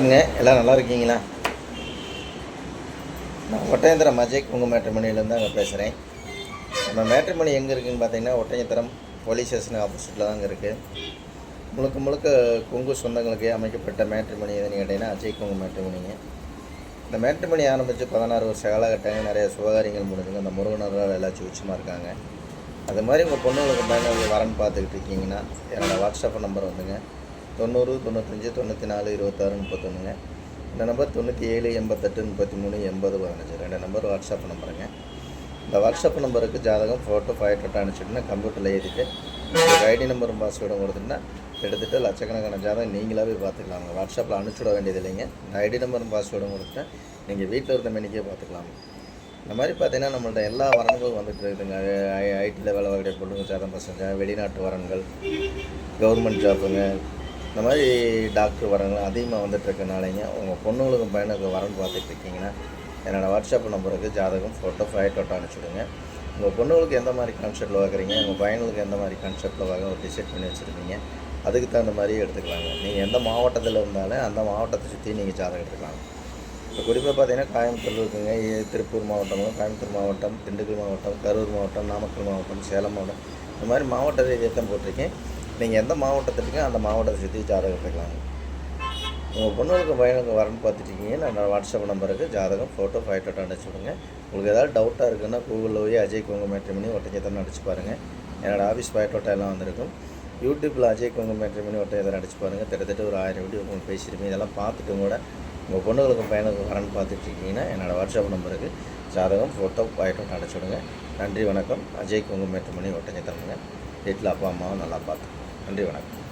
வணக்கங்க. எல்லாம் நல்லா இருக்கீங்களா? நான் ஒட்டஞ்சத்திரம் அஜய் கொங்கு மேட்ரிமோனியிலேருந்து அங்கே பேசுகிறேன். நம்ம மேட்ரிமோனி எங்கே இருக்குதுன்னு பார்த்தீங்கன்னா, ஒட்டஞ்சத்திரம் போலீஸ் ஸ்டேஷன் ஆப்போசிட்டில் தாங்க இருக்குது. முழுக்க முழுக்க கொங்கு சொந்தங்களுக்கு அமைக்கப்பட்ட மேட்ரிமோனி எதுன்னு கேட்டிங்கன்னா அஜய் கொங்கு மேட்ரிமோனிங்க. இந்த மேட்ரிமோனி ஆரம்பித்து 16 வருஷ காலகட்டங்க. நிறைய சுபகாரியங்கள் முடிஞ்சுங்க. அந்த முருகனர்கள் எல்லாம் சுவிச்சமாக இருக்காங்க. அது மாதிரி உங்கள் பொண்ணுங்களுக்கு பயணம் வரன்னு பார்த்துக்கிட்டு இருக்கீங்கன்னா என்னோடய வாட்ஸ்அப் நம்பர் வந்துங்க 90 95 94 26 31ங்க. இந்த நம்பர் 97 88 33 80 15 ரெண்டு நம்பர் வாட்ஸ்அப் நம்பருங்க. இந்த வாட்ஸ்அப் நம்பருக்கு ஜாதகம் ஃபோட்டோ ஃபைட்டோட்டோ அனுப்பிச்சிட்டுனா கம்ப்யூட்டரில் ஏற்றிட்டு உங்களுக்கு ஐடி நம்பரும் பாஸ்வேர்டும் கொடுத்துட்டுனா எடுத்துகிட்டு லட்சக்கணக்கான ஜாதகம் நீங்களாகவே பார்த்துக்கலாங்க. வாட்ஸ்அப்பில் அனுப்பிச்சுட வேண்டியது இல்லைங்க. இந்த ஐடி நம்பரும் பாஸ்வேர்டும் கொடுத்துட்டா நீங்கள் வீட்டில் இருந்த மணிக்கே பார்த்துக்கலாங்க. இந்த மாதிரி பார்த்தீங்கன்னா நம்மள்ட்ட எல்லா வரன்களும் வந்துட்டு இருக்குதுங்க. ஐடியில் வேலை வாங்கிய பொண்ணுங்க ஜாதகம் பசங்க, வெளிநாட்டு வரன்கள், கவர்மெண்ட் ஜாப்புங்க, இந்த மாதிரி டாக்டர் வரன்கள் அதிகமாக வந்துட்டுருக்கனாலேங்க உங்கள் பொண்ணுங்களுக்கும் பையனுக்கு வரன்னு பார்த்துட்டு இருக்கீங்கன்னா என்னோடய வாட்ஸ்அப் நம்பருக்கு ஜாதகம் ஃபோட்டோ ஃபைட்டோட்டோ அனுப்பிச்சுடுங்க. உங்கள் பொண்ணுங்களுக்கு எந்த மாதிரி கான்செப்ட்டில் பார்க்குறீங்க, உங்கள் பையனுக்கு எந்த மாதிரி கான்செப்ட்டில் பார்க்க ஒரு டிசைட் பண்ணி வச்சுருக்கீங்க, அதுக்கு தகுந்த மாதிரி எடுத்துக்கலாங்க. நீங்கள் எந்த மாவட்டத்தில் இருந்தாலும் அந்த மாவட்டத்தை சுற்றி நீங்கள் ஜாதகம் எடுத்துக்கலாம். இப்போ குறிப்பாக பார்த்தீங்கன்னா கோயம்புத்தூர் இருக்குங்க, திருப்பூர் மாவட்டம், கோயம்புத்தூர் மாவட்டம், திண்டுக்கல் மாவட்டம், கரூர் மாவட்டம், நாமக்கல் மாவட்டம், சேலம் மாவட்டம், இந்த மாதிரி மாவட்ட ரீதியாக தான் போட்டிருக்கேன். நீங்கள் எந்த மாவட்டத்துக்கு அந்த மாவட்டத்தை சுற்றி ஜாதகம் எடுத்துக்கலாங்க. உங்கள் பொண்ணுங்களுக்கு பையனுக்கு வரன்னு பார்த்துட்டிங்கன்னா என்னோடய வாட்ஸ்அப் நம்பருக்கு ஜாதகம் ஃபோட்டோ ஃபைட்டோட்டோ அனுப்பிச்சி விடுங்க. உங்களுக்கு ஏதாவது டவுட்டாக இருக்குன்னா கூகுளில் போய் அஜய் கொங்கு மேட்ரிமோனி ஒட்டஞ்சத்திரம் அடிச்சு பாருங்கள். என்னோடய ஆஃபீஸ் ஃபைட்டோட்டோ எல்லாம் வந்திருக்கும். யூடியூப்பில் அஜய் கொங்கு மேட்ரிமோனி ஒட்டஞ்சத்திரம் அடிச்சு பாருங்கள். கிட்டத்தட்ட ஒரு 1000 வீடியோ உங்களுக்கு பேசியிருப்பீங்க. இதெல்லாம் பார்த்துட்டு கூட உங்கள் பொண்ணுங்களுக்கு பையனுக்கு வரன்னு பார்த்துட்ருக்கீங்கன்னா என்னோடய வாட்ஸ்அப் நம்பருக்கு ஜாதகம் ஃபோட்டோ ஃபைட்டோட்டோ அனுப்பிச்சி விடுங்க. நன்றி வணக்கம். அஜய் கொங்கு மேட்ரிமோனி ஒட்டஞ்சத்திரமுங்க. வீட்டில் அப்பா அம்மாவும் நல்லா பார்த்து. நன்றி வணக்கம்.